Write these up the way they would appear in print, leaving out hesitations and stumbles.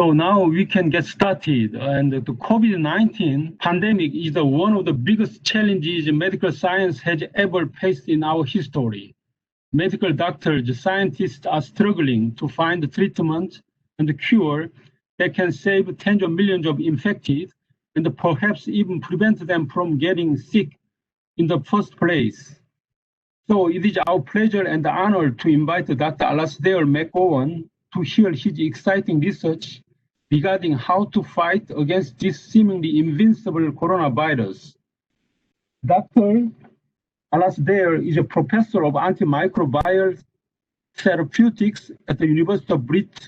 So now we can get started. And the COVID-19 pandemic is one of the biggest challenges medical science has ever faced in our history. Medical doctors, scientists are struggling to find the treatment and the cure that can save tens of millions of infected and perhaps even prevent them from getting sick in the first place. So it is our pleasure and honor to invite Dr. Alasdair McGowan to hear his exciting research regarding how to fight against this seemingly invincible coronavirus. Dr. Alasdair is a professor of antimicrobial therapeutics at the University of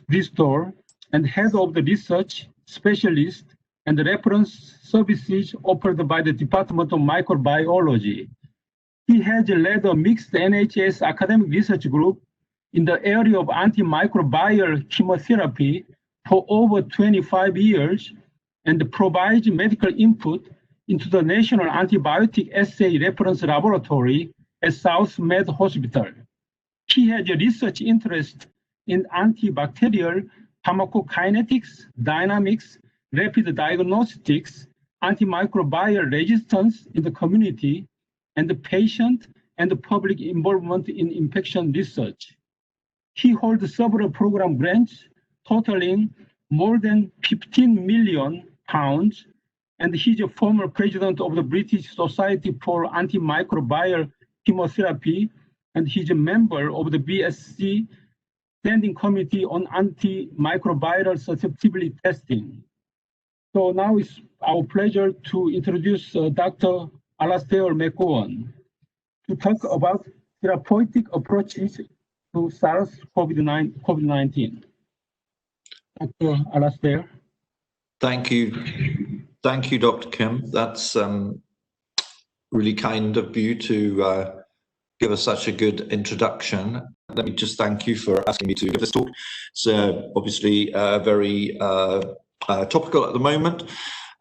Bristol and head of the research specialist and the reference services offered by the Department of Microbiology. He has led a mixed NHS academic research group in the area of antimicrobial chemotherapy for over 25 years and provides medical input into the National Antibiotic Assay Reference Laboratory at South Med Hospital. He has a research interest in antibacterial pharmacokinetics, dynamics, rapid diagnostics, antimicrobial resistance in the community, and the patient and the public involvement in infection research. He holds several program grants totaling more than £15 million, and he's a former president of the British Society for Antimicrobial Chemotherapy, and he's a member of the BSc Standing Committee on Antimicrobial Susceptibility Testing. So now it's our pleasure to introduce Dr. Alasdair McGowan to talk about therapeutic approaches to SARS-CoV-19. Dr. Alasdair. Thank you. Thank you, Dr. Kim. That's really kind of you to give us such a good introduction. Let me just thank you for asking me to give this talk. It's obviously very topical at the moment.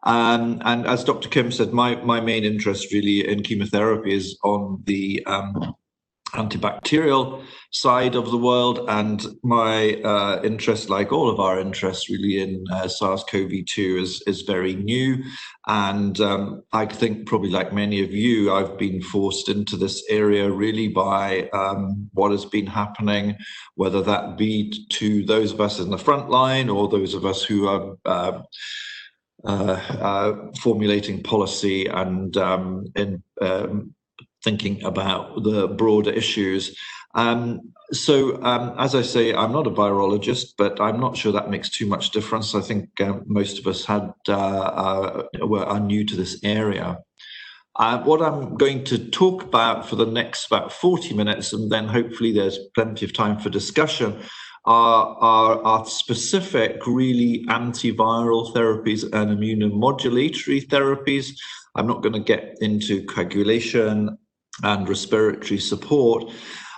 And as Dr. Kim said, my main interest really in chemotherapy is on the antibacterial side of the world, and my interest, like all of our interests really in SARS-CoV-2, is very new. And I think probably like many of you, I've been forced into this area really by what has been happening, whether that be to those of us in the front line or those of us who are formulating policy and thinking about the broader issues. As I say, I'm not a virologist, but I'm not sure that makes too much difference. I think most of us are new to this area. What I'm going to talk about for the next about 40 minutes, and then hopefully there's plenty of time for discussion, are specific, really, antiviral therapies and immunomodulatory therapies. I'm not going to get into coagulation and respiratory support.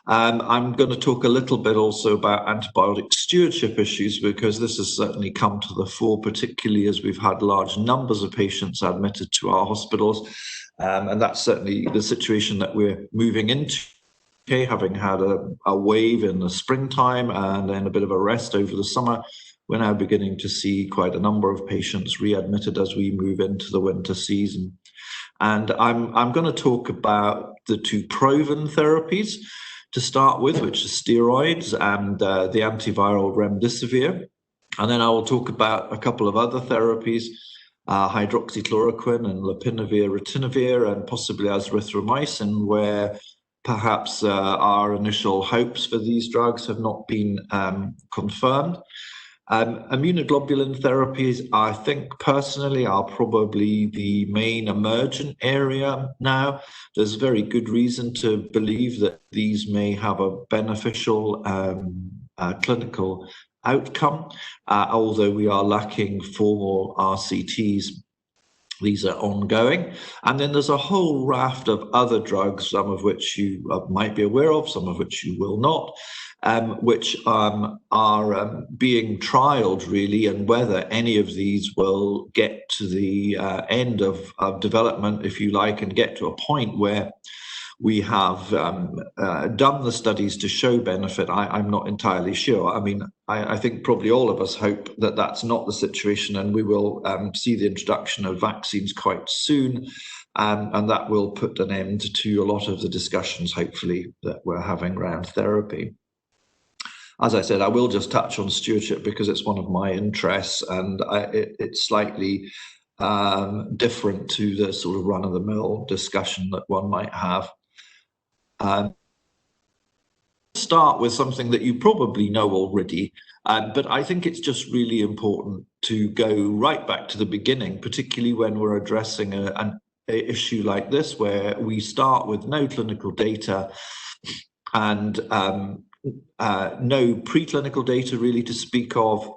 I'm going to talk a little bit also about antibiotic stewardship issues, because this has certainly come to the fore, particularly as we've had large numbers of patients admitted to our hospitals. And that's certainly the situation that we're moving into. Okay, having had a wave in the springtime and then a bit of a rest over the summer, we're now beginning to see quite a number of patients readmitted as we move into the winter season. And I'm going to talk about the two proven therapies to start with, which is steroids and the antiviral remdesivir. And then I will talk about a couple of other therapies, hydroxychloroquine and lopinavir, ritonavir, and possibly azithromycin, where perhaps our initial hopes for these drugs have not been confirmed. Immunoglobulin therapies, I think personally, are probably the main emergent area now. There's very good reason to believe that these may have a beneficial clinical outcome, although we are lacking formal RCTs. These are ongoing. And then there's a whole raft of other drugs, some of which you might be aware of, some of which you will not, which are being trialed really, and whether any of these will get to the end of development, if you like, and get to a point where we have done the studies to show benefit, I'm not entirely sure. I mean, I think probably all of us hope that that's not the situation, and we will see the introduction of vaccines quite soon, and that will put an end to a lot of the discussions, hopefully, that we're having around therapy. As I said, I will just touch on stewardship because it's one of my interests, and it's slightly different to the sort of run-of-the-mill discussion that one might have. Start with something that you probably know already, but I think it's just really important to go right back to the beginning, particularly when we're addressing an issue like this, where we start with no clinical data and no preclinical data really to speak of.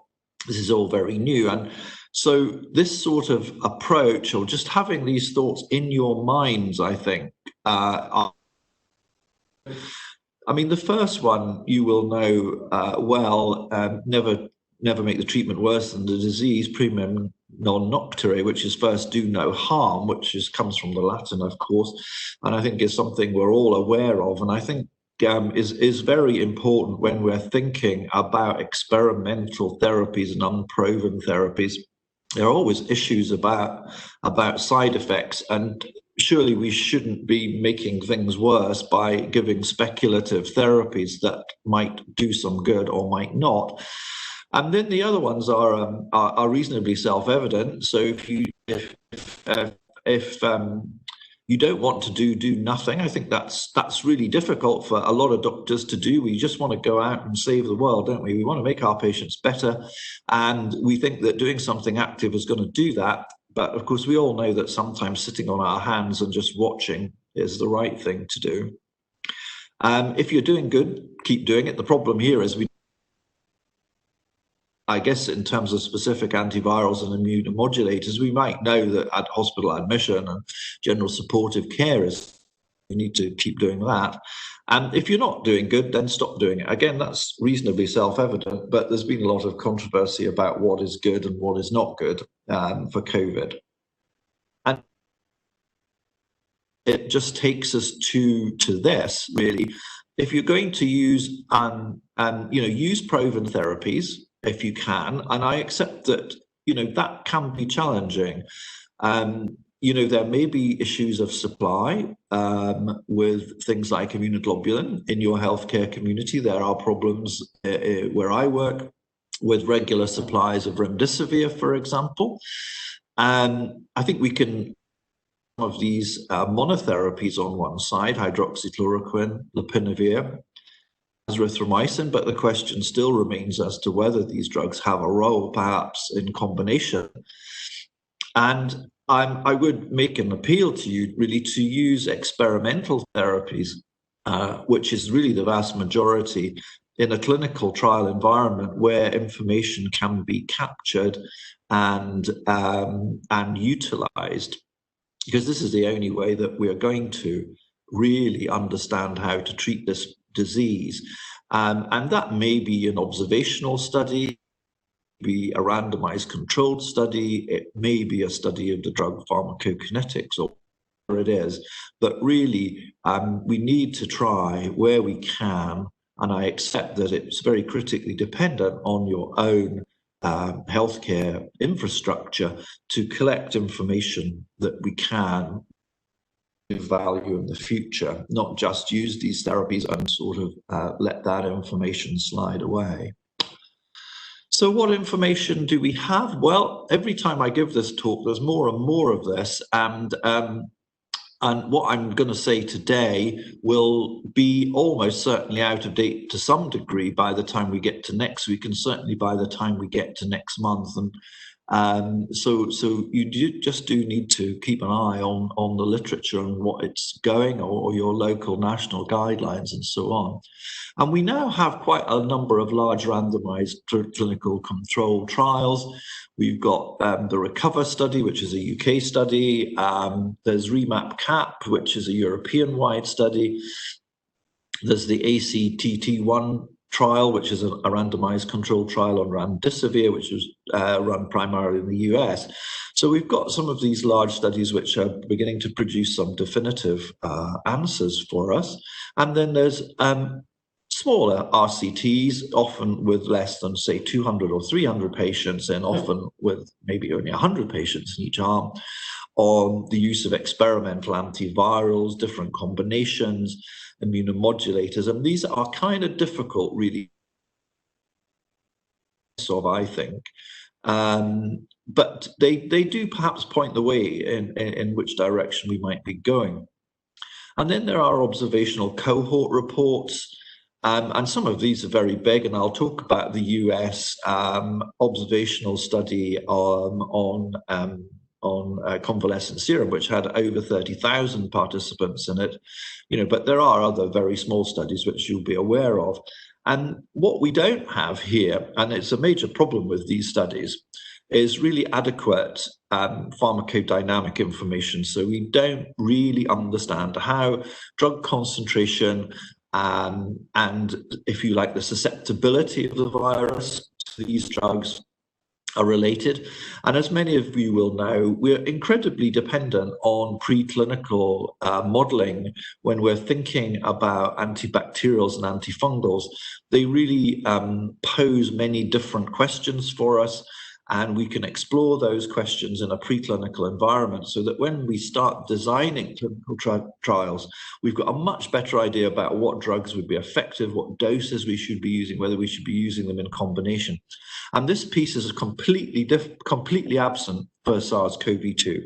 This is all very new. And so this sort of approach, or just having these thoughts in your minds, I think, I mean, the first one you will know never make the treatment worse than the disease, primum non noctere, which is first do no harm, which comes from the Latin, of course, and I think is something we're all aware of, and I think is very important when we're thinking about experimental therapies and unproven therapies. There are always issues about side effects, and surely we shouldn't be making things worse by giving speculative therapies that might do some good or might not. And then the other ones are reasonably self-evident. So if you don't want to do nothing, I think that's really difficult for a lot of doctors to do. We just want to go out and save the world, don't we? We want to make our patients better, and we think that doing something active is going to do that. But of course, we all know that sometimes sitting on our hands and just watching is the right thing to do. If you're doing good, keep doing it. The problem here is I guess in terms of specific antivirals and immunomodulators, we might know that at hospital admission and general supportive care you need to keep doing that. And if you're not doing good, then stop doing it. Again, that's reasonably self-evident, but there's been a lot of controversy about what is good and what is not good for COVID. And it just takes us to this, really. If you're going to use use proven therapies, if you can, and I accept that, that can be challenging. There may be issues of supply with things like immunoglobulin in your healthcare community. There are problems where I work with regular supplies of remdesivir, for example. I think we can of these monotherapies on one side, hydroxychloroquine, lopinavir, azithromycin, but the question still remains as to whether these drugs have a role, perhaps in combination. And I would make an appeal to you really to use experimental therapies, which is really the vast majority, in a clinical trial environment where information can be captured and utilized, because this is the only way that we are going to really understand how to treat this disease. And that may be an observational study, be a randomized controlled study, it may be a study of the drug pharmacokinetics or whatever it is, but really we need to try where we can, and I accept that it's very critically dependent on your own healthcare infrastructure to collect information that we can give value in the future, not just use these therapies and sort of let that information slide away. So what information do we have? Well, every time I give this talk, there's more and more of this, and what I'm going to say today will be almost certainly out of date to some degree by the time we get to next week, and certainly by the time we get to next month. And so you just do need to keep an eye on the literature and what it's going, or your local national guidelines and so on. And we now have quite a number of large randomized clinical control trials. We've got the Recover study, which is a UK study. There's REMAP-CAP, which is a European-wide study. There's the ACTT1 trial, which is a randomized controlled trial on remdesivir, which was run primarily in the US. So we've got some of these large studies which are beginning to produce some definitive answers for us. And then there's smaller RCTs, often with less than, say, 200 or 300 patients, and often with maybe only 100 patients in each arm, on the use of experimental antivirals, different combinations, immunomodulators. And these are kind of difficult, really, I think. But they do perhaps point the way in which direction we might be going. And then there are observational cohort reports. And some of these are very big, and I'll talk about the US observational study on convalescent serum, which had over 30,000 participants in it. But there are other very small studies which you'll be aware of. And what we don't have here, and it's a major problem with these studies, is really adequate pharmacodynamic information. So we don't really understand how drug concentration and, if you like, the susceptibility of the virus to these drugs are related. And as many of you will know, we're incredibly dependent on preclinical modeling when we're thinking about antibacterials and antifungals. They really pose many different questions for us, and we can explore those questions in a preclinical environment, so that when we start designing clinical trials, we've got a much better idea about what drugs would be effective, what doses we should be using, whether we should be using them in combination. And this piece is completely absent for SARS-CoV-2.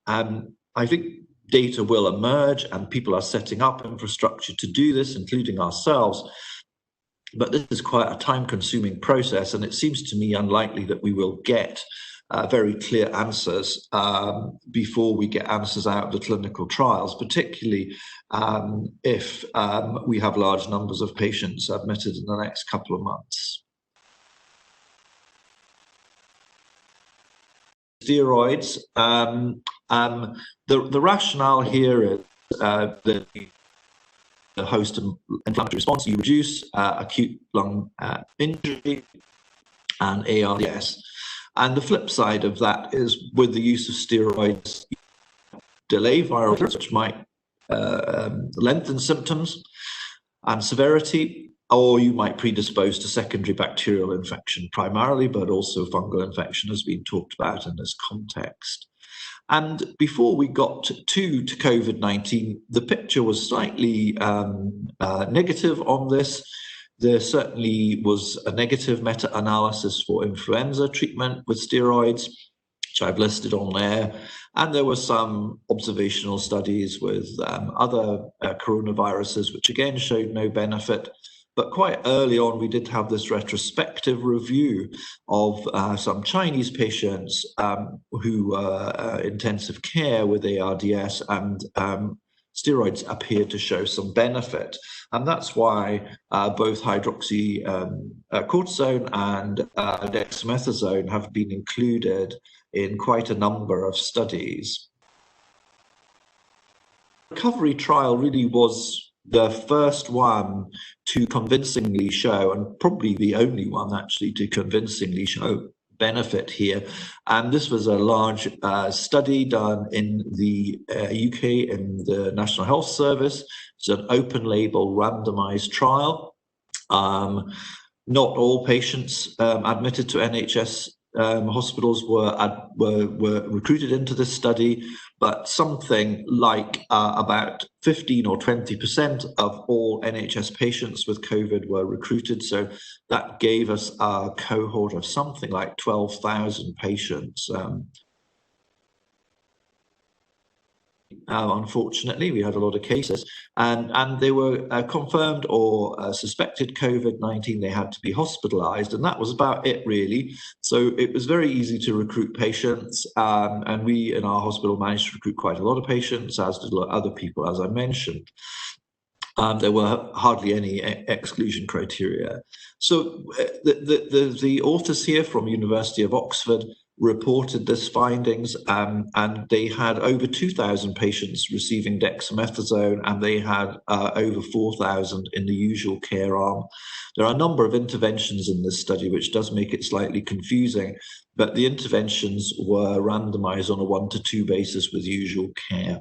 I think data will emerge, and people are setting up infrastructure to do this, including ourselves. But this is quite a time-consuming process, and it seems to me unlikely that we will get very clear answers before we get answers out of the clinical trials, particularly if we have large numbers of patients admitted in the next couple of months. Steroids. The rationale here is that the host inflammatory response, you reduce acute lung injury and ARDS. And the flip side of that is, with the use of steroids, delay viral clearance, which might lengthen symptoms and severity, or you might predispose to secondary bacterial infection primarily, but also fungal infection has been talked about in this context. And before we got to COVID-19, the picture was slightly negative on this. There certainly was a negative meta-analysis for influenza treatment with steroids, which I've listed on there. And there were some observational studies with other coronaviruses, which again showed no benefit. But quite early on, we did have this retrospective review of some Chinese patients who were intensive care with ARDS, and steroids appeared to show some benefit. And that's why both hydroxycortisone and dexamethasone have been included in quite a number of studies. The recovery trial really was the first one to convincingly show, and probably the only one actually to convincingly show benefit here. And this was a large study done in the UK in the National Health Service. It's an open label randomized trial. Not all patients admitted to NHS hospitals were recruited into this study, but something like about 15 or 20% of all NHS patients with COVID were recruited. So that gave us a cohort of something like 12,000 patients. Unfortunately, we had a lot of cases, and they were confirmed or suspected COVID-19. They had to be hospitalized, and that was about it, really. So it was very easy to recruit patients, and we in our hospital managed to recruit quite a lot of patients, as did other people, as I mentioned. There were hardly any exclusion criteria. So the authors here from University of Oxford reported this findings, and they had over 2,000 patients receiving dexamethasone, and they had over 4,000 in the usual care arm. There are a number of interventions in this study, which does make it slightly confusing, but the interventions were randomized on a 1-to-2 basis with usual care.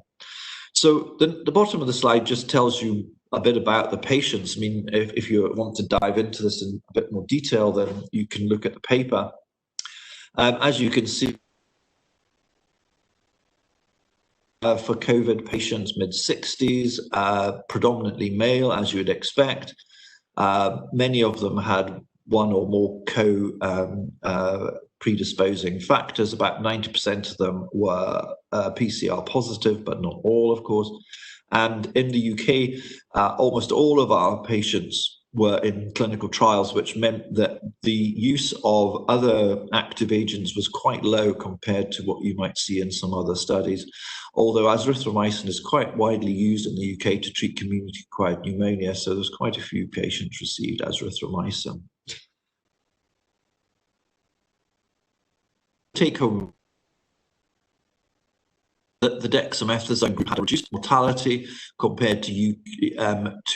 So the bottom of the slide just tells you a bit about the patients. I mean, if you want to dive into this in a bit more detail, then you can look at the paper. As you can see, for COVID patients mid-60s, predominantly male, as you would expect. Many of them had one or more predisposing factors. About 90% of them were PCR positive, but not all, of course. And in the UK, almost all of our patients were in clinical trials, which meant that the use of other active agents was quite low compared to what you might see in some other studies. Although azithromycin is quite widely used in the UK to treat community-acquired pneumonia, so there's quite a few patients received azithromycin. Take home, the dexamethasone group had a reduced mortality compared to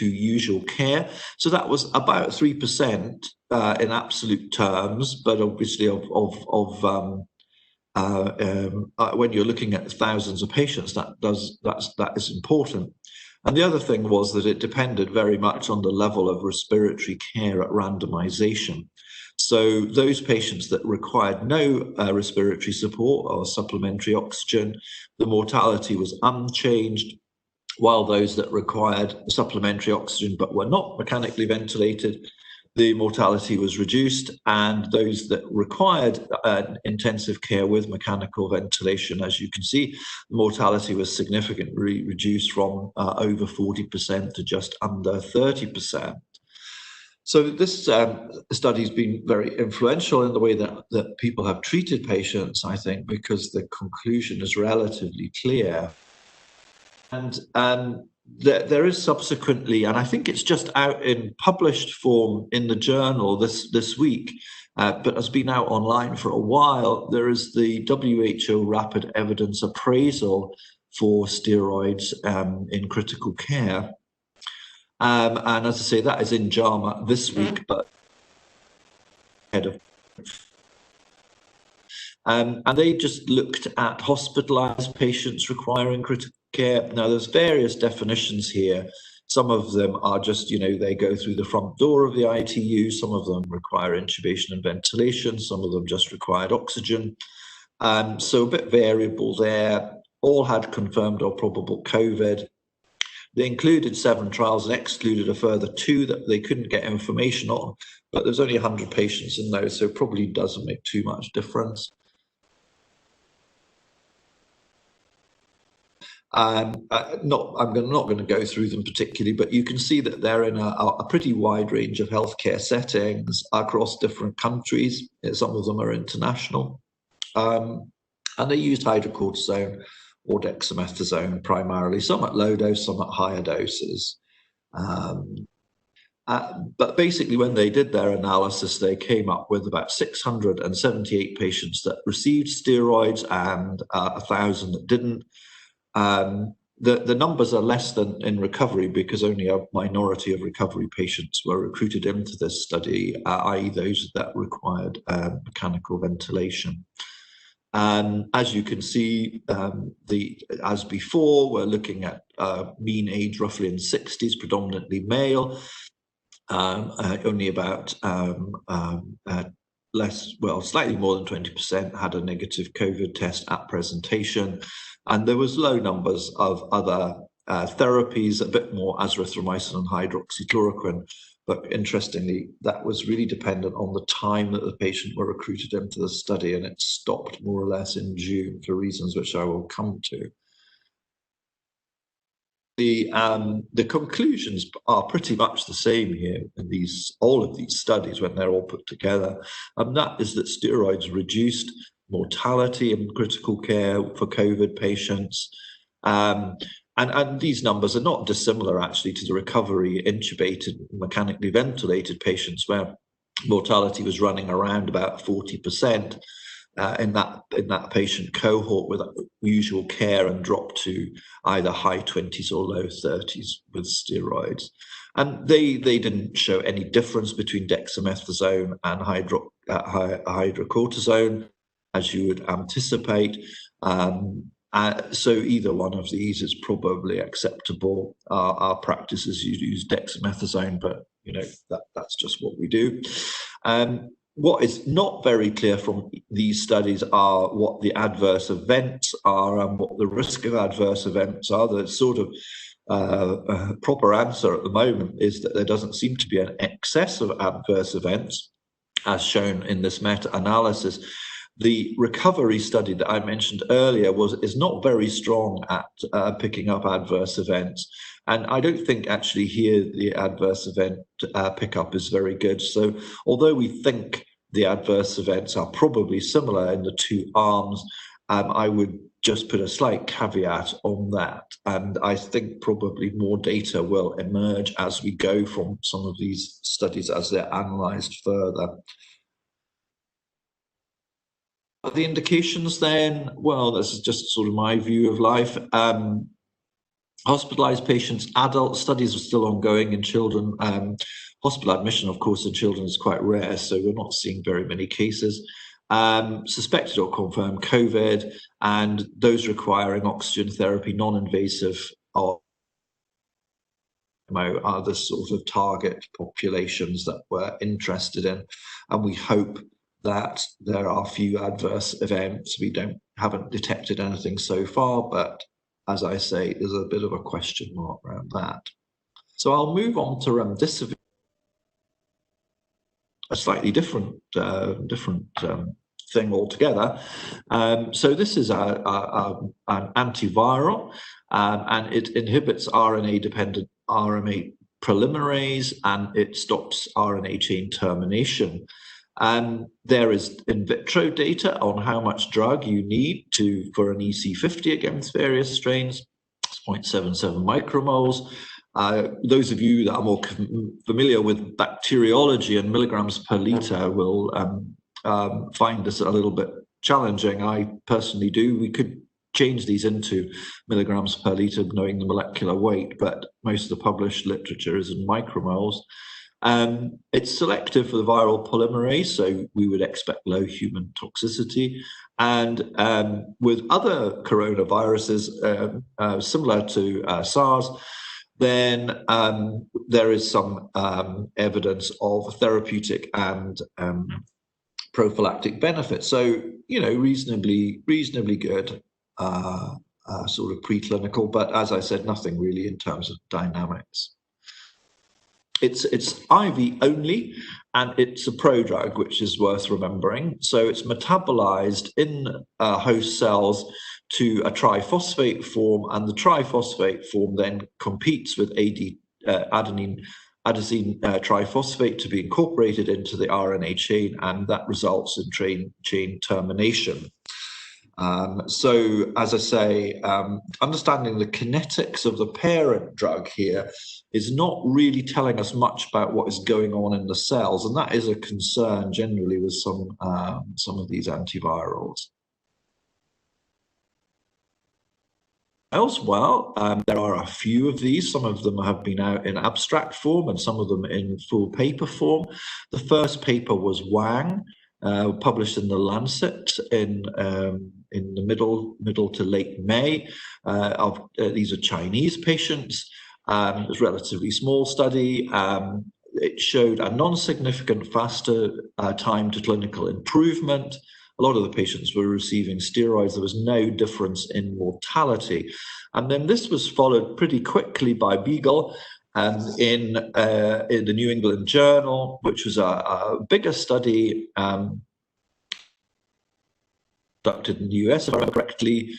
usual care. So that was about 3% in absolute terms, but obviously when you're looking at thousands of patients, that is important. And the other thing was that it depended very much on the level of respiratory care at randomization. So those patients that required no respiratory support or supplementary oxygen, the mortality was unchanged, while those that required supplementary oxygen but were not mechanically ventilated, the mortality was reduced, and those that required intensive care with mechanical ventilation, as you can see, the mortality was significantly reduced from over 40% to just under 30%. So this study has been very influential in the way that people have treated patients, I think, because the conclusion is relatively clear. And there is subsequently, and I think it's just out in published form in the journal this week, but has been out online for a while, there is the WHO Rapid Evidence Appraisal for steroids in critical care. And as I say, that is in JAMA this week, but ahead of. And they just looked at hospitalized patients requiring critical care. Now, there's various definitions here. Some of them are just, they go through the front door of the ITU. Some of them require intubation and ventilation. Some of them just required oxygen. So a bit variable there. All had confirmed or probable COVID. They included 7 trials and excluded a further 2 that they couldn't get information on, but there's only 100 patients in those, so it probably doesn't make too much difference. I'm not going to go through them particularly, but you can see that they're in a pretty wide range of healthcare settings across different countries. Some of them are international. And they used hydrocortisone or dexamethasone primarily, some at low dose, some at higher doses. But basically, when they did their analysis, they came up with about 678 patients that received steroids and 1,000 that didn't. The numbers are less than in recovery because only a minority of recovery patients were recruited into this study, i.e. those that required mechanical ventilation. As you can see, as before, we're looking at mean age roughly in 60s, predominantly male, only about slightly more than 20% had a negative COVID test at presentation. And there was low numbers of other therapies, a bit more azithromycin and hydroxychloroquine. But interestingly, that was really dependent on the time that the patient were recruited into the study, and it stopped more or less in June for reasons which I will come to. The conclusions are pretty much the same here in all of these studies when they're all put together, and that is that steroids reduced mortality in critical care for COVID patients. And these numbers are not dissimilar, actually, to the recovery intubated, mechanically ventilated patients, where mortality was running around about 40%. in that patient cohort with usual care and dropped to either high 20s or low 30s with steroids. And they didn't show any difference between dexamethasone and hydrocortisone, as you would anticipate. So either one of these is probably acceptable. Our practice is you use dexamethasone, but that's just what we do. What is not very clear from these studies are what the adverse events are and what the risk of adverse events are. The sort of proper answer at the moment is that there doesn't seem to be an excess of adverse events, as shown in this meta-analysis. The recovery study that I mentioned earlier is not very strong at picking up adverse events. And I don't think actually here the adverse event pickup is very good. So although we think the adverse events are probably similar in the two arms, I would just put a slight caveat on that. And I think probably more data will emerge as we go from some of these studies as they're analysed further. The indications then, well, this is just sort of my view of life. Hospitalized patients, adult studies are still ongoing in children. Hospital admission, of course, in children is quite rare, so we're not seeing very many cases. Suspected or confirmed COVID, and those requiring oxygen therapy, non-invasive, are the sort of target populations that we're interested in. And we hope that there are few adverse events. We haven't detected anything so far, but as I say, there's a bit of a question mark around that. So I'll move on to remdesivir, a slightly different thing altogether. So this is an antiviral, and it inhibits RNA-dependent RNA polymerase, and it stops RNA chain termination. There is in vitro data on how much drug you need for an EC50 against various strains. It's 0.77 micromoles. Those of you that are more familiar with bacteriology and milligrams per liter will find this a little bit challenging. I personally do. We could change these into milligrams per liter knowing the molecular weight, but most of the published literature is in micromoles. It's selective for the viral polymerase, so we would expect low human toxicity. And with other coronaviruses similar to SARS, then there is some evidence of therapeutic and prophylactic benefit. So, reasonably good sort of preclinical, but as I said, nothing really in terms of dynamics. It's IV only, and it's a prodrug, which is worth remembering. So it's metabolized in host cells to a triphosphate form, and the triphosphate form then competes with adenosine triphosphate to be incorporated into the RNA chain, and that results in chain termination. So, as I say, understanding the kinetics of the parent drug here is not really telling us much about what is going on in the cells, and that is a concern generally with some of these antivirals. Elsewhere, there are a few of these. Some of them have been out in abstract form and some of them in full paper form. The first paper was Wang, published in the Lancet in the middle to late May. These are Chinese patients. It was a relatively small study. It showed a non-significant faster time to clinical improvement. A lot of the patients were receiving steroids. There was no difference in mortality. And then this was followed pretty quickly by Beagle in the New England Journal, which was a bigger study conducted in the US, if I remember correctly,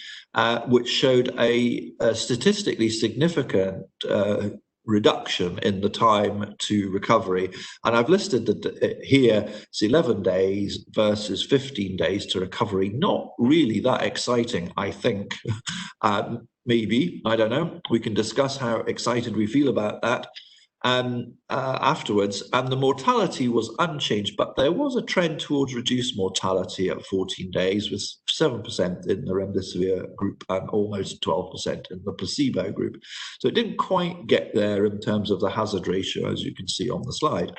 which showed a statistically significant reduction in the time to recovery. And I've listed that here, it's 11 days versus 15 days to recovery. Not really that exciting, I think. Maybe, I don't know. We can discuss how excited we feel about that. afterwards, and the mortality was unchanged, but there was a trend towards reduced mortality at 14 days, with 7% in the remdesivir group and almost 12% in the placebo group. So it didn't quite get there in terms of the hazard ratio, as you can see on the slide.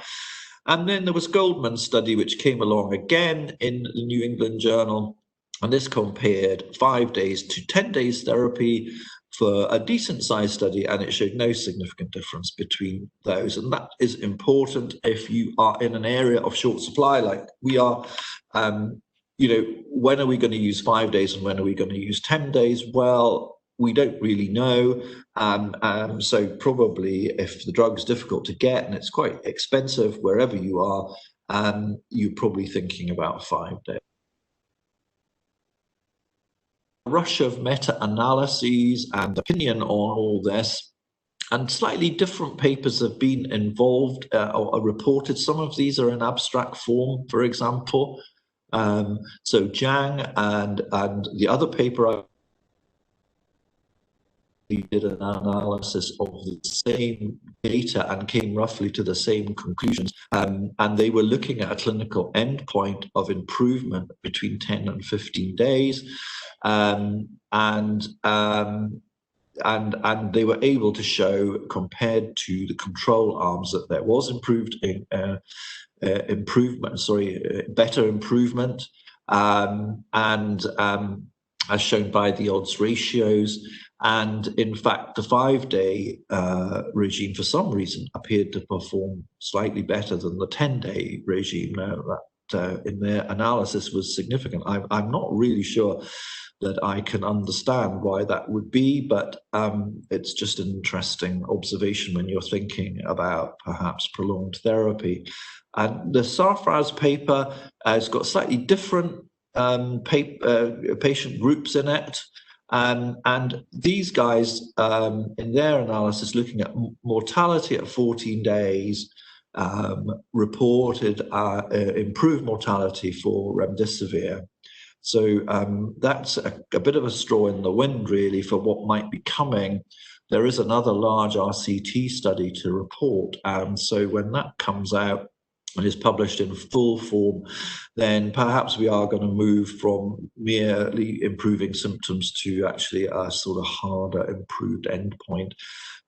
And then there was Goldman Study, which came along again in the New England Journal, and this compared 5 days to 10 days therapy for a decent sized study, and it showed no significant difference between those. And that is important if you are in an area of short supply like we are. You know, when are we going to use 5 days and when are we going to use 10 days? Well, we don't really know. So probably if the drug's difficult to get and it's quite expensive wherever you are, you're probably thinking about 5 days. Rush of meta-analyses and opinion on all this, and slightly different papers have been involved or reported. Some of these are in abstract form, for example. So Zhang and the other paper did an analysis of the same data and came roughly to the same conclusions. And they were looking at a clinical endpoint of improvement between 10 and 15 days. And they were able to show, compared to the control arms, that there was better improvement, as shown by the odds ratios. And in fact, the 5-day regime, for some reason, appeared to perform slightly better than the 10-day regime. That in their analysis was significant. I'm not really sure that I can understand why that would be, but it's just an interesting observation when you're thinking about perhaps prolonged therapy. And the Safraz paper has got slightly different patient groups in it. And these guys, in their analysis, looking at mortality at 14 days, reported improved mortality for remdesivir. So that's a bit of a straw in the wind, really, for what might be coming. There is another large RCT study to report. And so when that comes out and is published in full form, then perhaps we are going to move from merely improving symptoms to actually a sort of harder improved endpoint.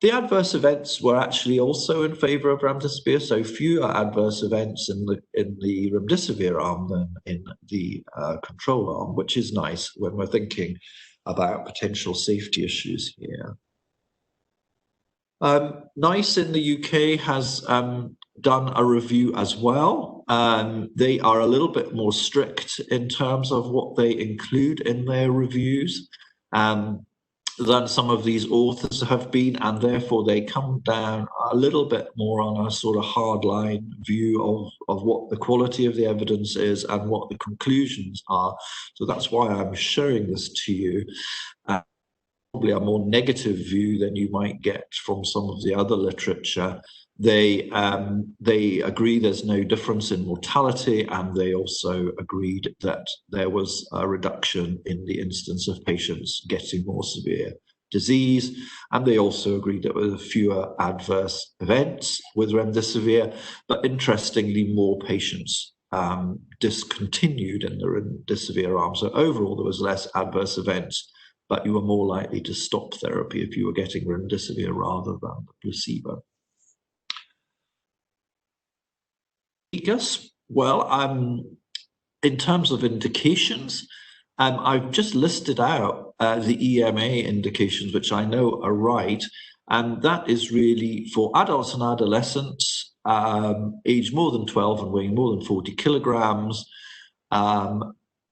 The adverse events were actually also in favor of remdesivir, so fewer adverse events in the remdesivir arm than in the control arm, which is nice when we're thinking about potential safety issues here. NICE in the UK has done a review as well. They are a little bit more strict in terms of what they include in their reviews than some of these authors have been, and therefore they come down a little bit more on a sort of hardline view of what the quality of the evidence is and what the conclusions are. So that's why I'm showing this to you. Probably a more negative view than you might get from some of the other literature. They agree there's no difference in mortality, and they also agreed that there was a reduction in the instance of patients getting more severe disease, and they also agreed that there were fewer adverse events with remdesivir, but interestingly more patients discontinued in the remdesivir arm. So overall there was less adverse events, but you were more likely to stop therapy if you were getting remdesivir rather than the placebo. Well, in terms of indications, I've just listed out the EMA indications, which I know are right, and that is really for adults and adolescents aged more than 12 and weighing more than 40 kilograms,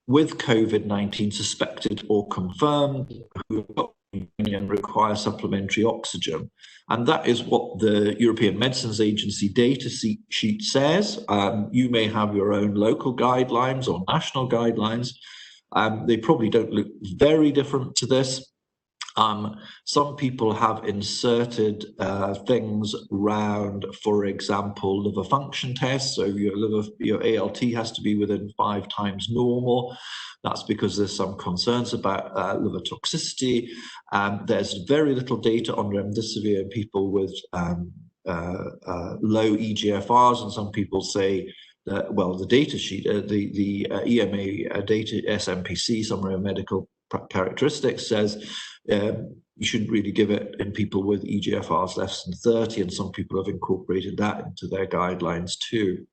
with COVID-19 suspected or confirmed, who have got pneumonia and require supplementary oxygen. And that is what the European Medicines Agency data sheet says. You may have your own local guidelines or national guidelines. They probably don't look very different to this. Some people have inserted things around, for example, liver function tests. So your ALT has to be within 5 times normal. That's because there's some concerns about liver toxicity. There's very little data on remdesivir in people with low EGFRs, and some people say that, well, the data sheet, the EMA data, SMPC, Summary of Medical Characteristics, says you shouldn't really give it in people with EGFRs less than 30, and some people have incorporated that into their guidelines too.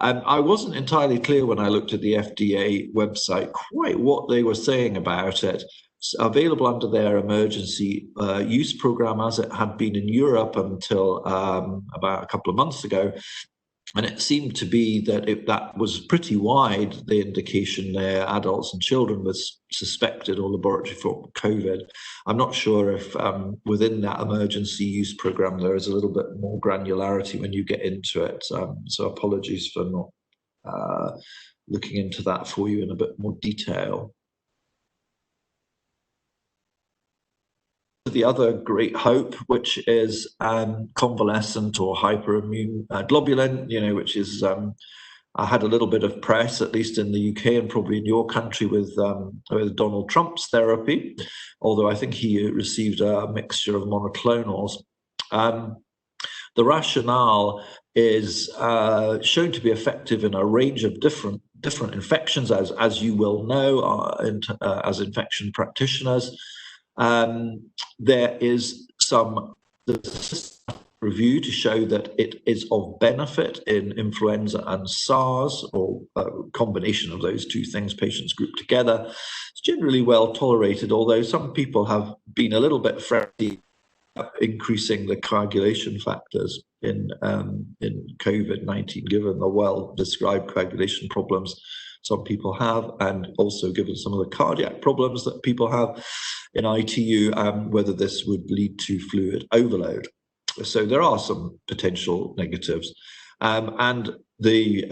I wasn't entirely clear when I looked at the FDA website quite what they were saying about it. It's available under their emergency use program, as it had been in Europe until about a couple of months ago. And it seemed to be that that was pretty wide, the indication there, adults and children with suspected or laboratory form of COVID. I'm not sure if within that emergency use program there is a little bit more granularity when you get into it. So apologies for not looking into that for you in a bit more detail. The other great hope, which is convalescent or hyperimmune globulin, which is I had a little bit of press, at least in the UK and probably in your country, with Donald Trump's therapy, although I think he received a mixture of monoclonals. The rationale is shown to be effective in a range of different infections, as you will know, as infection practitioners. There is some review to show that it is of benefit in influenza and SARS, or a combination of those two things, patients grouped together. It's generally well tolerated, although some people have been a little bit fretty increasing the coagulation factors in COVID-19, given the well-described coagulation problems some people have, and also given some of the cardiac problems that people have in ITU, whether this would lead to fluid overload. So there are some potential negatives. And the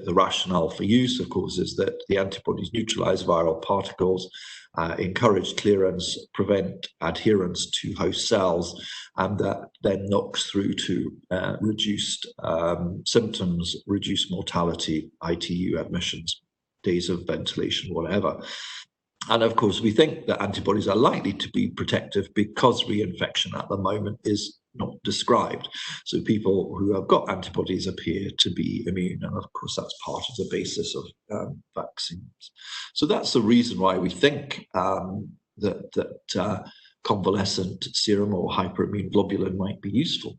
rationale for use, of course, is that the antibodies neutralize viral particles, encourage clearance, prevent adherence to host cells, and that then knocks through to reduced symptoms, reduced mortality, ITU admissions, days of ventilation, whatever. And of course, we think that antibodies are likely to be protective because reinfection at the moment is not described. So people who have got antibodies appear to be immune. And of course, that's part of the basis of vaccines. So that's the reason why we think that convalescent serum or hyperimmune globulin might be useful.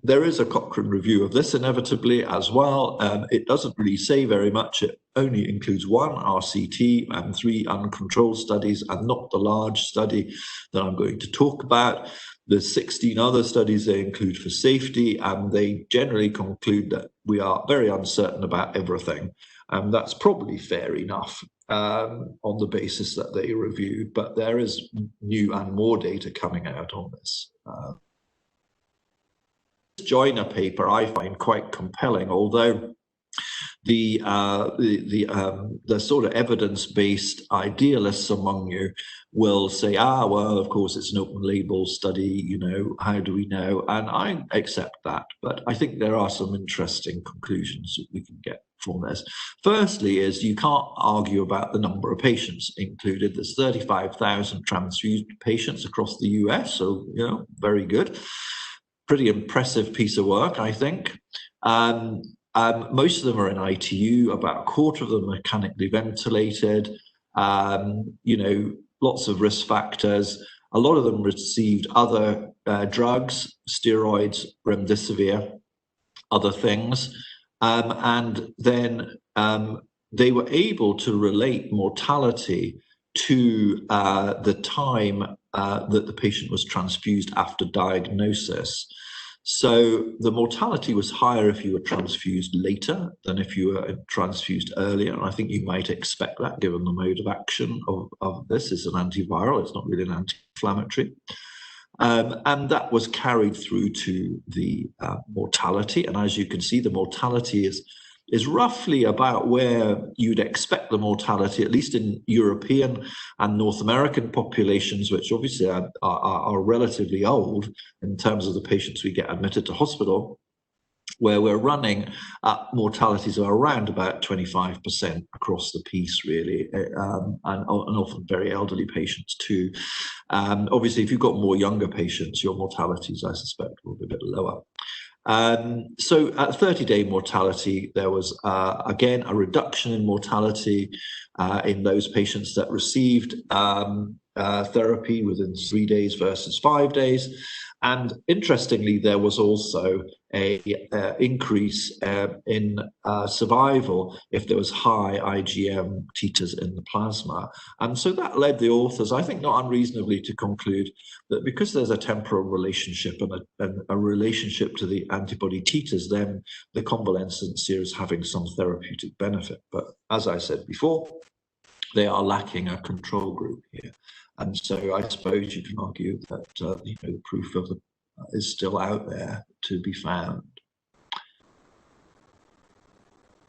There is a Cochrane review of this inevitably as well. It doesn't really say very much. It only includes one RCT and 3 uncontrolled studies, and not the large study that I'm going to talk about. The 16 other studies they include for safety, and they generally conclude that we are very uncertain about everything. And that's probably fair enough on the basis that they reviewed, but there is new and more data coming out on this. Joiner paper I find quite compelling, although the sort of evidence-based idealists among you will say, well, of course it's an open label study, how do we know? And I accept that, but I think there are some interesting conclusions that we can get from this. Firstly is you can't argue about the number of patients included. There's 35,000 transfused patients across the US, so very good. Pretty impressive piece of work, I think. Most of them are in ITU, about a quarter of them are mechanically ventilated, lots of risk factors. A lot of them received other drugs, steroids, remdesivir, other things. And then they were able to relate mortality to the time that the patient was transfused after diagnosis. So the mortality was higher if you were transfused later than if you were transfused earlier. And I think you might expect that given the mode of action of this. It's an antiviral, it's not really an anti-inflammatory. And that was carried through to the mortality. And as you can see, the mortality is roughly about where you'd expect the mortality, at least in European and North American populations, which obviously are relatively old in terms of the patients we get admitted to hospital. where we're running mortalities of around about 25% across the piece, really, and often very elderly patients too. Obviously, if you've got more younger patients, your mortalities, I suspect, will be a bit lower. So at 30-day mortality, there was, again, a reduction in mortality in those patients that received therapy within 3 days versus 5 days. And interestingly, there was also a increase in survival if there was high IgM titers in the plasma. And so that led the authors, I think not unreasonably, to conclude that because there's a temporal relationship and a relationship to the antibody titers, then the convalescence here is having some therapeutic benefit. But as I said before, they are lacking a control group here. And so I suppose you can argue that the proof of is still out there to be found.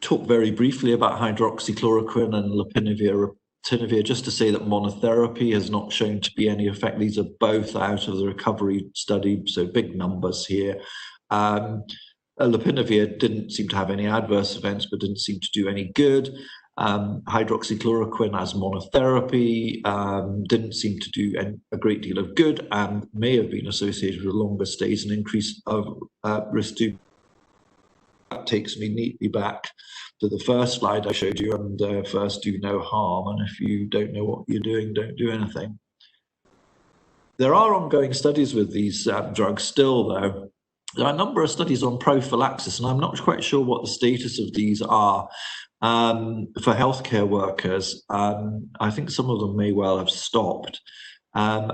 Talk very briefly about hydroxychloroquine and lopinavir, just to say that monotherapy has not shown to be any effect. These are both out of the recovery study, so big numbers here. Lopinavir didn't seem to have any adverse events, but didn't seem to do any good. Hydroxychloroquine as monotherapy didn't seem to do a great deal of good and may have been associated with longer stays and increase of risk to. That takes me neatly back to the first slide I showed you, and first do no harm, and if you don't know what you're doing, don't do anything. There are ongoing studies with these drugs still, though. There are a number of studies on prophylaxis, and I'm not quite sure what the status of these are. For healthcare workers, I think some of them may well have stopped. And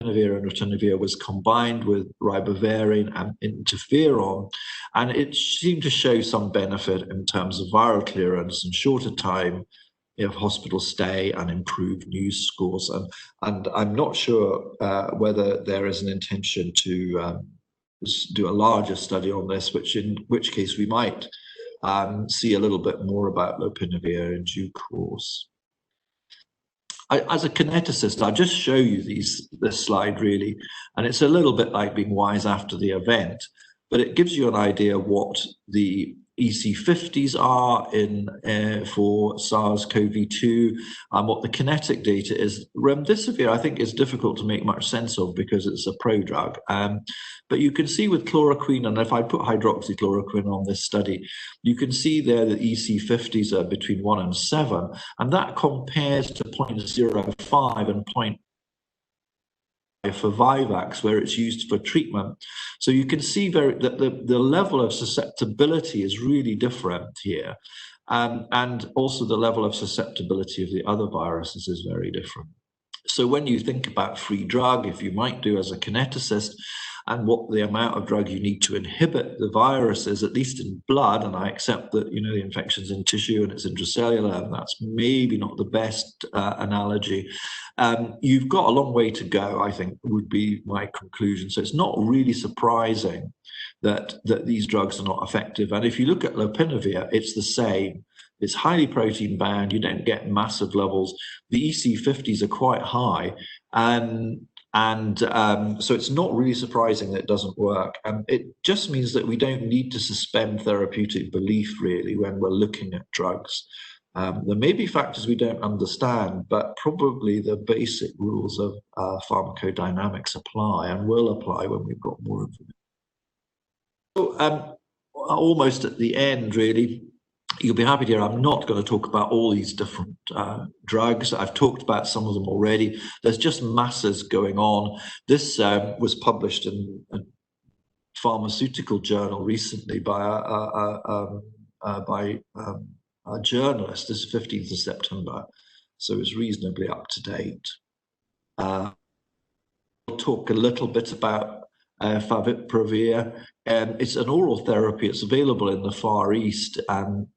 Anakinra and ritonavir was combined with ribavirin and interferon, and it seemed to show some benefit in terms of viral clearance and shorter time of hospital stay and improved news scores. And I'm not sure whether there is an intention to do a larger study on this, in which case we might see a little bit more about lopinavir in due course. As a kineticist, I'll just show you this slide really, and it's a little bit like being wise after the event, but it gives you an idea what the EC50s are for SARS-CoV-2 and what the kinetic data is. Remdesivir, I think, is difficult to make much sense of because it's a prodrug. But you can see with chloroquine, and if I put hydroxychloroquine on this study, you can see there that EC50s are between 1 and 7, and that compares to 0.05 and 0.5 for Vivax, where it's used for treatment. So you can see that the level of susceptibility is really different here. And also the level of susceptibility of the other viruses is very different. So when you think about free drug, if you might do as a kineticist, and what the amount of drug you need to inhibit the viruses, at least in blood, and I accept that the infection's in tissue and it's intracellular, and that's maybe not the best analogy. You've got a long way to go, I think, would be my conclusion. So it's not really surprising that these drugs are not effective. And if you look at lopinavir, it's the same. It's highly protein bound. You don't get massive levels. The EC50s are quite high. So it's not really surprising that it doesn't work. It just means that we don't need to suspend therapeutic belief, really, when we're looking at drugs. There may be factors we don't understand, but probably the basic rules of pharmacodynamics apply and will apply when we've got more information. So almost at the end, really, you'll be happy to hear I'm not going to talk about all these different drugs. I've talked about some of them already. There's just masses going on. This was published in a pharmaceutical journal recently by a journalist. This is 15th of September, so it's reasonably up to date. We'll talk a little bit about favipiravir. It's an oral therapy. It's available in the Far East and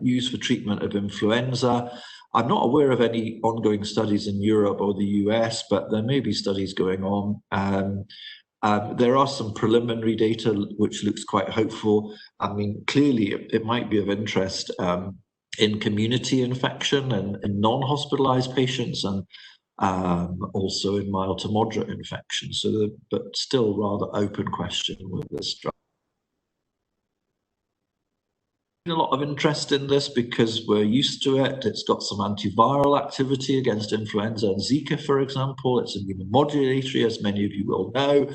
used for treatment of influenza. I'm not aware of any ongoing studies in Europe or the US, but there may be studies going on. There are some preliminary data which looks quite hopeful. I mean, clearly it might be of interest in community infection and in non-hospitalized patients. And also in mild to moderate infections. So, but still rather open question with this drug. A lot of interest in this because we're used to it. It's got some antiviral activity against influenza and Zika, for example. It's immunomodulatory, as many of you will know.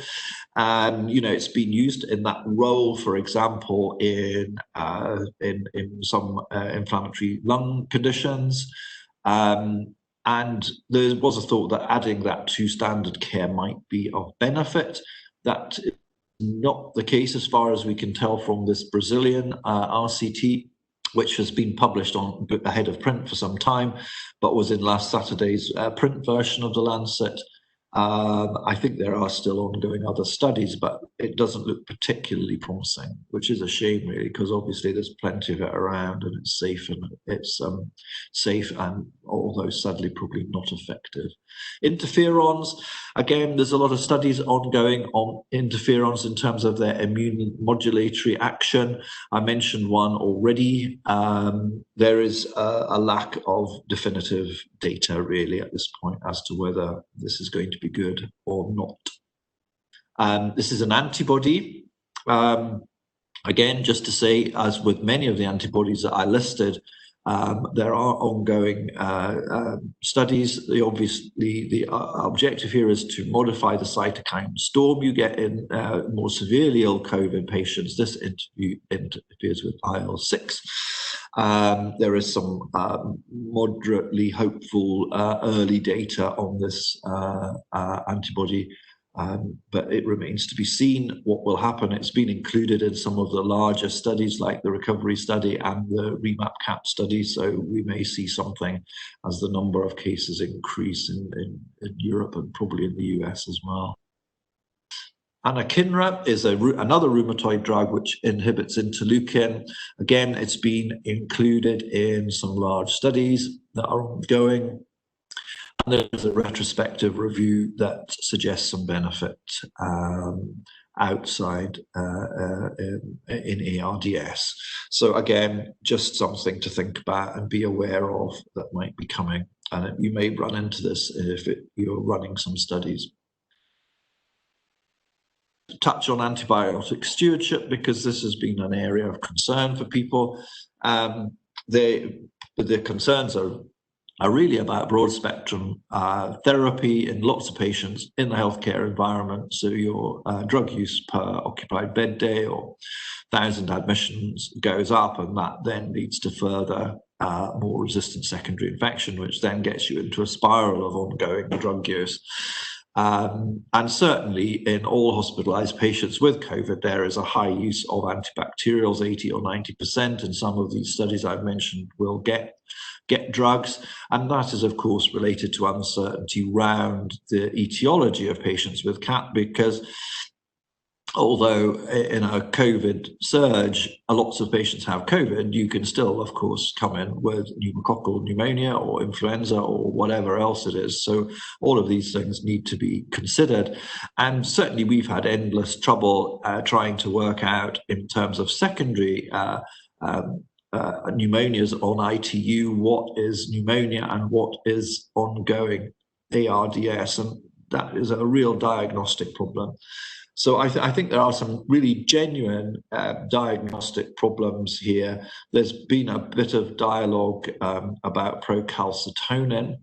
You know, it's been used in that role, for example, in some inflammatory lung conditions. And there was a thought that adding that to standard care might be of benefit. That is not the case as far as we can tell from this Brazilian RCT, which has been published on ahead of print for some time, but was in last Saturday's print version of the Lancet. I think there are still ongoing other studies, but it doesn't look particularly promising, which is a shame, really, because obviously there's plenty of it around and it's safe, and although sadly probably not effective. Interferons, again, there's a lot of studies ongoing on interferons in terms of their immune modulatory action. I mentioned one already. There is a lack of definitive data really at this point as to whether this is going to be good or not. This is an antibody. Again, just to say, as with many of the antibodies that I listed, there are ongoing studies. The objective here is to modify the cytokine storm you get in more severely ill COVID patients. This interferes with IL-6. There is some moderately hopeful early data on this antibody, but it remains to be seen what will happen. It's been included in some of the larger studies like the recovery study and the REMAP-CAP study, so we may see something as the number of cases increase in Europe and probably in the US as well. Anakinra is another rheumatoid drug which inhibits interleukin. Again, it's been included in some large studies that are ongoing. And there's a retrospective review that suggests some benefit outside in ARDS. So again, just something to think about and be aware of that might be coming. And you may run into this if you're running some studies. Touch on antibiotic stewardship because this has been an area of concern for people. The concerns are really about broad spectrum therapy in lots of patients in the healthcare environment. So your drug use per occupied bed day or 1,000 admissions goes up, and that then leads to further more resistant secondary infection, which then gets you into a spiral of ongoing drug use. And certainly in all hospitalized patients with COVID, there is a high use of antibacterials, 80 or 90%, and some of these studies I've mentioned will get drugs. And that is, of course, related to uncertainty around the etiology of patients with CAP, because although in a COVID surge, lots of patients have COVID, you can still, of course, come in with pneumococcal pneumonia or influenza or whatever else it is. So all of these things need to be considered. And certainly we've had endless trouble trying to work out in terms of secondary pneumonias on ITU, what is pneumonia and what is ongoing ARDS. And that is a real diagnostic problem. So I think there are some really genuine diagnostic problems here. There's been a bit of dialogue about procalcitonin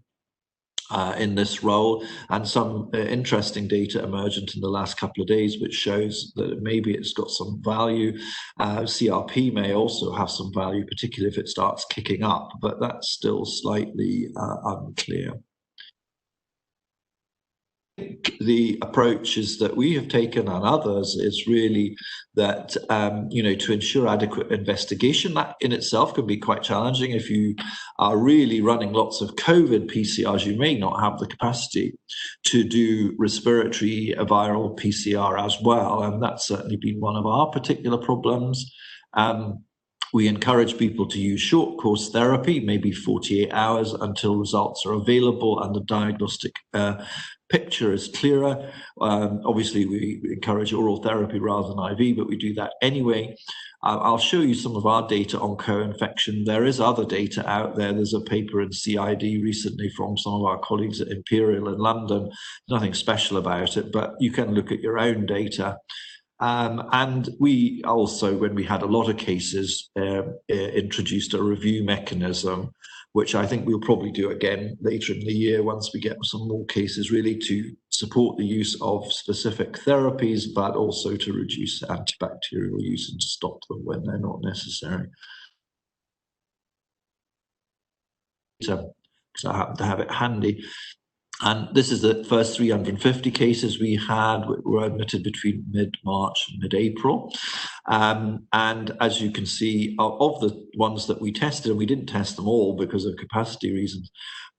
in this role, and some interesting data emergent in the last couple of days, which shows that maybe it's got some value. CRP may also have some value, particularly if it starts kicking up, but that's still slightly unclear. The approaches that we have taken and others is really that, to ensure adequate investigation. That in itself can be quite challenging. If you are really running lots of COVID PCRs, you may not have the capacity to do respiratory viral PCR as well. And that's certainly been one of our particular problems. We encourage people to use short course therapy, maybe 48 hours until results are available and the diagnostic picture is clearer. Obviously, we encourage oral therapy rather than IV, but we do that anyway. I'll show you some of our data on co-infection. There is other data out there. There's a paper in CID recently from some of our colleagues at Imperial in London. Nothing special about it, but you can look at your own data. And we also, when we had a lot of cases, introduced a review mechanism, which I think we'll probably do again later in the year once we get some more cases, really to support the use of specific therapies, but also to reduce antibacterial use and to stop them when they're not necessary. So I happen to have it handy. And this is the first 350 cases we had, were admitted between mid-March and mid-April. And as you can see, of the ones that we tested, and we didn't test them all because of capacity reasons,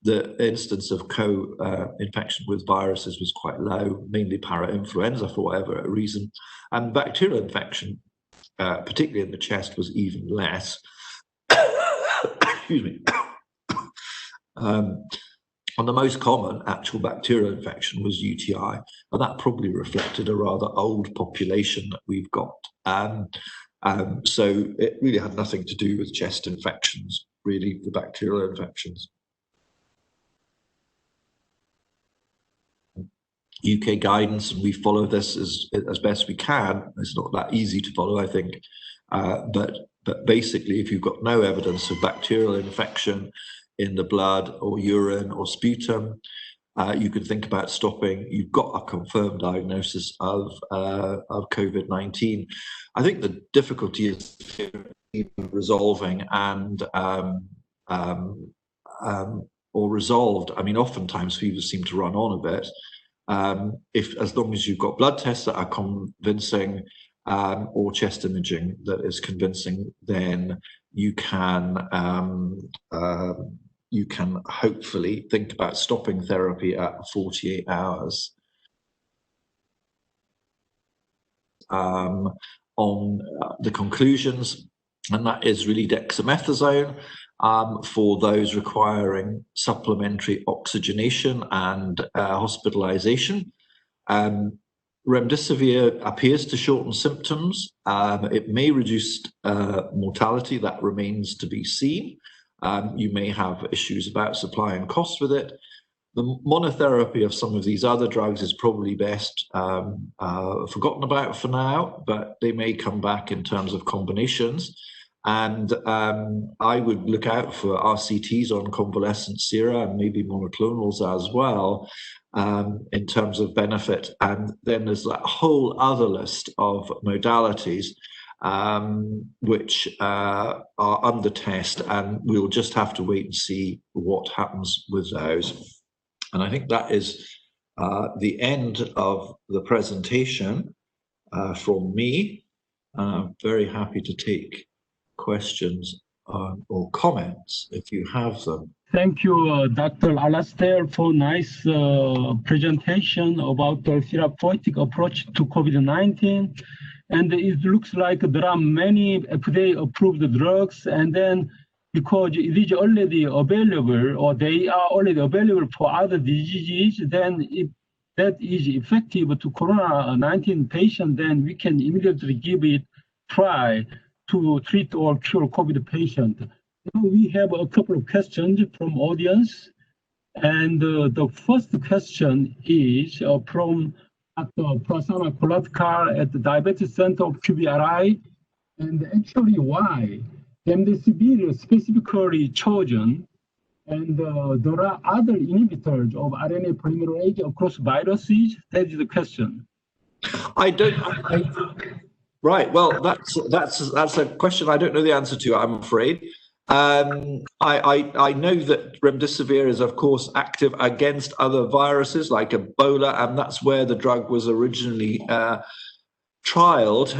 the instance of co-infection with viruses was quite low, mainly parainfluenza for whatever reason. And bacterial infection, particularly in the chest, was even less. Excuse me. And the most common actual bacterial infection was UTI, and that probably reflected a rather old population that we've got. So it really had nothing to do with chest infections, really, the bacterial infections. UK guidance, and we follow this as best we can. It's not that easy to follow, I think, but basically, if you've got no evidence of bacterial infection in the blood or urine or sputum, you can think about stopping. You've got a confirmed diagnosis of COVID-19. I think the difficulty is resolving and or resolved. I mean, oftentimes fevers seem to run on a bit. As long as you've got blood tests that are convincing or chest imaging that is convincing, then you can hopefully think about stopping therapy at 48 hours. On the conclusions, and that is really dexamethasone for those requiring supplementary oxygenation and hospitalization. Remdesivir appears to shorten symptoms. It may reduce mortality. That remains to be seen. You may have issues about supply and cost with it. The monotherapy of some of these other drugs is probably best forgotten about for now, but they may come back in terms of combinations. And I would look out for RCTs on convalescent sera and maybe monoclonals as well in terms of benefit. And then there's that whole other list of modalities which are under test, and we'll just have to wait and see what happens with those. And I think that is the end of the presentation from me. I'm very happy to take questions or comments if you have them. Thank you, Dr. Alastair, for nice presentation about the therapeutic approach to COVID-19. And it looks like there are many FDA-approved drugs, and then because it is already available, or they are already available for other diseases, then if that is effective to Corona-19 patient, then we can immediately give it try to treat or cure COVID patient. Now we have a couple of questions from audience, and the first question is from Dr. Prasanna Kolatkar at the Diabetes Center of QBRI, and actually why remdesivir specifically chosen, and there are other inhibitors of RNA polymerase across viruses. That is the question. Right. Well, that's a question I don't know the answer to, I'm afraid. I know that remdesivir is, of course, active against other viruses like Ebola, and that's where the drug was originally trialed.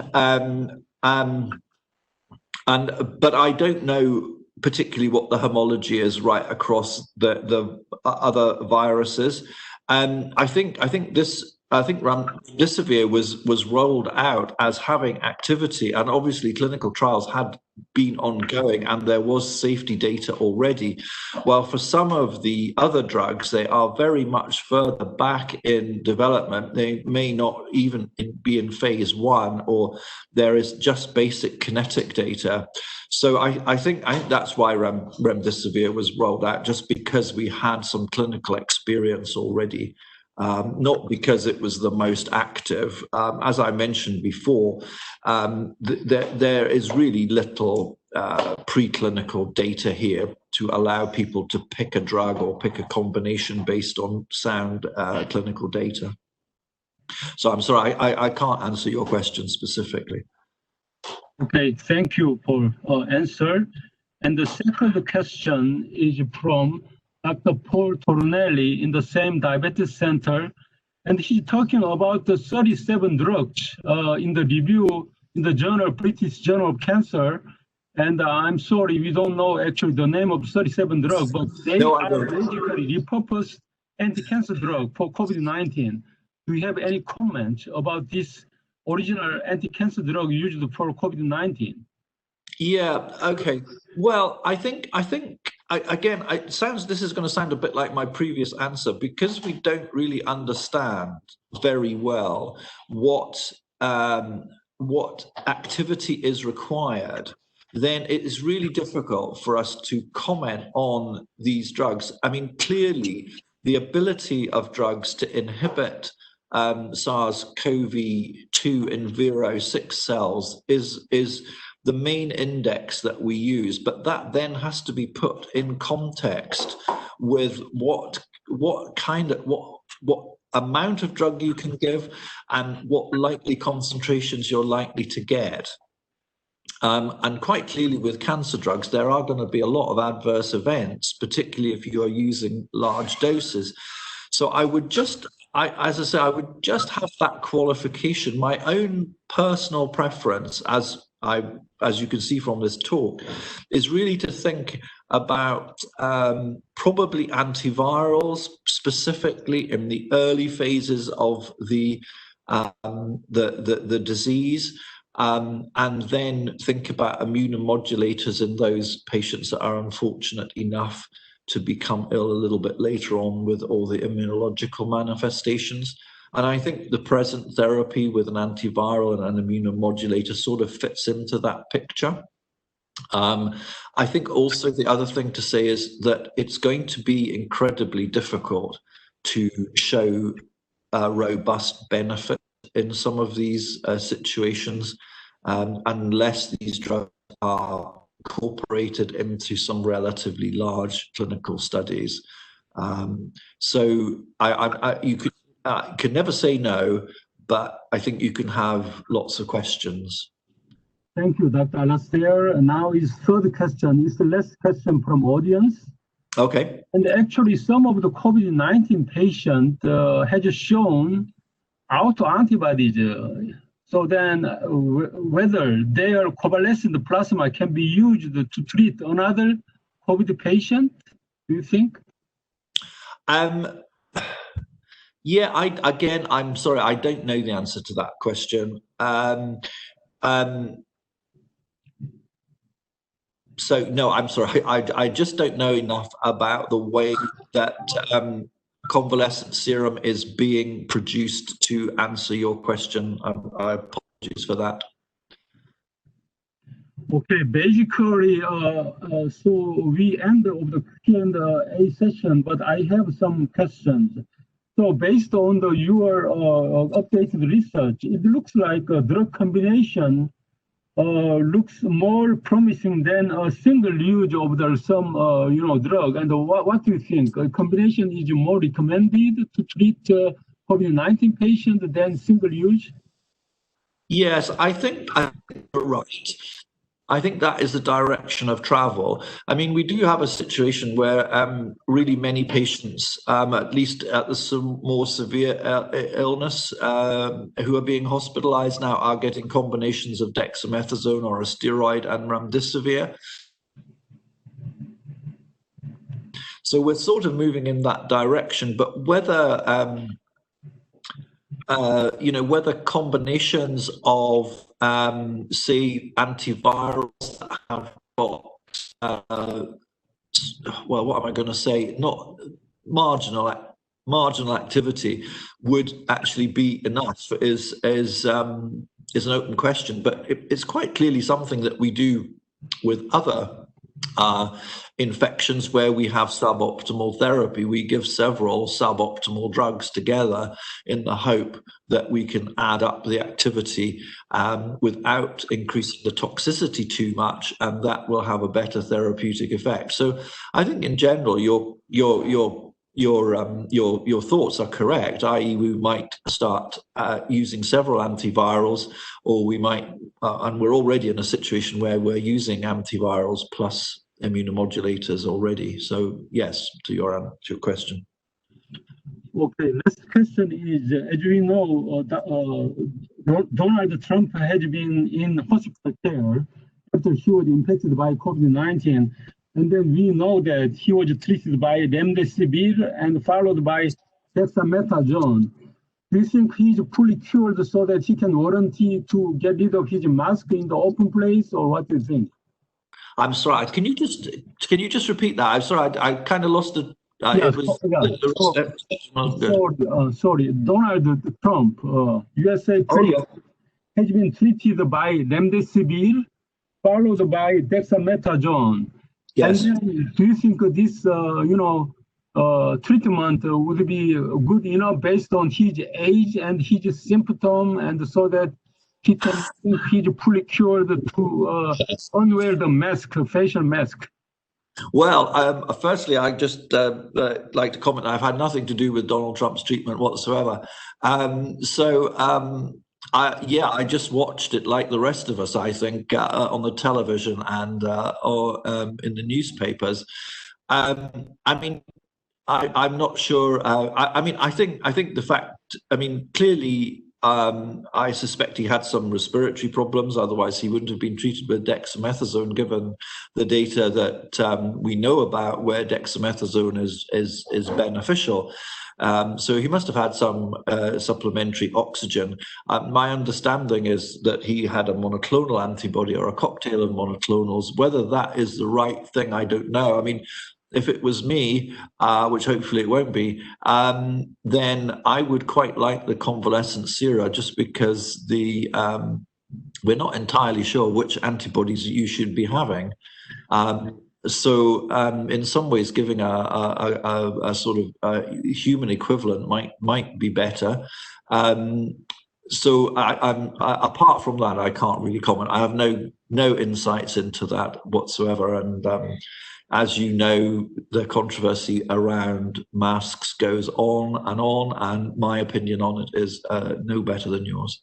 But I don't know particularly what the homology is right across the other viruses. I think remdesivir was rolled out as having activity, and obviously clinical trials had been ongoing and there was safety data already. While for some of the other drugs, they are very much further back in development. They may not even be in phase 1, or there is just basic kinetic data. So I think that's why remdesivir was rolled out, just because we had some clinical experience already. Not because it was the most active. As I mentioned before, there is really little preclinical data here to allow people to pick a drug or pick a combination based on sound clinical data. So I'm sorry, I can't answer your question specifically. Okay, thank you for answer. And the second question is from Dr. Paul Tornelli in the same diabetes center, and he's talking about the 37 drugs in the review in the journal, British Journal of Cancer. And I'm sorry, we don't know actually the name of 37 drugs, but they are basically repurposed anti-cancer drug for COVID-19. Do you have any comment about this original anti-cancer drug used for COVID-19? Yeah. Okay. Well, I think again, this is going to sound a bit like my previous answer, because we don't really understand very well what activity is required. Then it is really difficult for us to comment on these drugs. I mean, clearly, the ability of drugs to inhibit SARS-CoV-2 in Vero6 cells is the main index that we use, but that then has to be put in context with what amount of drug you can give and what likely concentrations you're likely to get. And quite clearly with cancer drugs, there are going to be a lot of adverse events, particularly if you are using large doses. So I would just, as I say, I would just have that qualification. My own personal preference, as you can see from this talk, is really to think about probably antivirals, specifically in the early phases of the disease, and then think about immunomodulators in those patients that are unfortunate enough to become ill a little bit later on with all the immunological manifestations. And I think the present therapy with an antiviral and an immunomodulator sort of fits into that picture. I think also the other thing to say is that it's going to be incredibly difficult to show robust benefit in some of these situations unless these drugs are incorporated into some relatively large clinical studies. So you could never say no, but I think you can have lots of questions. Thank you, Dr. Alastair. Now is third question. It's the last question from audience. Okay. And actually, some of the COVID-19 patient has shown autoantibodies. So then whether their convalescent plasma can be used to treat another COVID patient, do you think? Yeah, I'm sorry, I don't know the answer to that question. So no, I'm sorry, I just don't know enough about the way that convalescent serum is being produced to answer your question. I apologize for that. Okay, basically, so we end of the Q&A session, but I have some questions. So based on your updated research, it looks like a drug combination looks more promising than a single use of some drug. And what do you think? A combination is more recommended to treat COVID-19 patients than single use? Yes, I think you're right. I think that is the direction of travel. I mean, we do have a situation where really many patients, at least at the more severe illness, who are being hospitalized now are getting combinations of dexamethasone or a steroid and remdesivir. So we're sort of moving in that direction, but whether whether combinations of, say, antivirals that have got, well, what am I going to say? Not marginal activity would actually be enough is an open question. But it's quite clearly something that we do with other infections where we have suboptimal therapy. We give several suboptimal drugs together in the hope that we can add up the activity without increasing the toxicity too much, and that will have a better therapeutic effect. So I think in general your thoughts are correct, i.e. we might start using several antivirals, or we might, and we're already in a situation where we're using antivirals plus immunomodulators already. So yes, to your question. Okay, next question is, as we know, Donald Trump has been in hospital care after he was infected by COVID-19. And then we know that he was treated by remdesivir and followed by dexamethasone. Do you think he's fully cured so that he can warranty to get rid of his mask in the open place, or what do you think? I'm sorry. Can you just repeat that? I'm sorry. I kind of lost it. Sorry. Donald Trump, USA president, has been treated by remdesivir, followed by dexamethasone. Yes. And then, do you think this, treatment would be good enough based on his age and his symptom, and so that he can he's fully cured to unwear the mask, facial mask? Well, firstly, I just like to comment. I've had nothing to do with Donald Trump's treatment whatsoever. I just watched it like the rest of us, I think, on the television and or in the newspapers. I'm not sure. I think the fact. Clearly, I suspect he had some respiratory problems. Otherwise, he wouldn't have been treated with dexamethasone, given the data that we know about where dexamethasone is beneficial. So he must have had some supplementary oxygen. My understanding is that he had a monoclonal antibody or a cocktail of monoclonals. Whether that is the right thing, I don't know. If it was me, which hopefully it won't be, then I would quite like the convalescent sera, just because we're not entirely sure which antibodies you should be having. So in some ways, giving a sort of human equivalent might be better. So apart from that, I can't really comment. I have no insights into that whatsoever. And as you know, the controversy around masks goes on, and my opinion on it is no better than yours.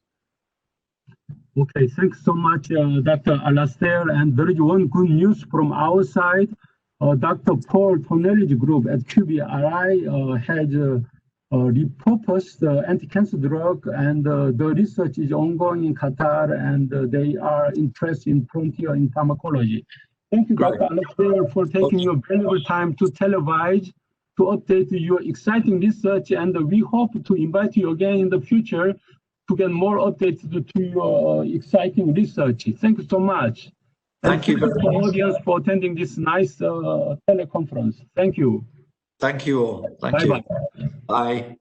Okay, thanks so much, Dr. Alastair. And there is one good news from our side. Dr. Paul Tonelli's group at QBRI has repurposed anti-cancer drug, and the research is ongoing in Qatar, and they are interested in frontier in pharmacology. Thank you, Dr. Alastair, for taking your valuable time to televise, to update your exciting research, and we hope to invite you again in the future to get more updates to your exciting research. Thank you so much. Thank you very much, audience, for attending this nice teleconference. Thank you. Thank you all. Thank you. Bye.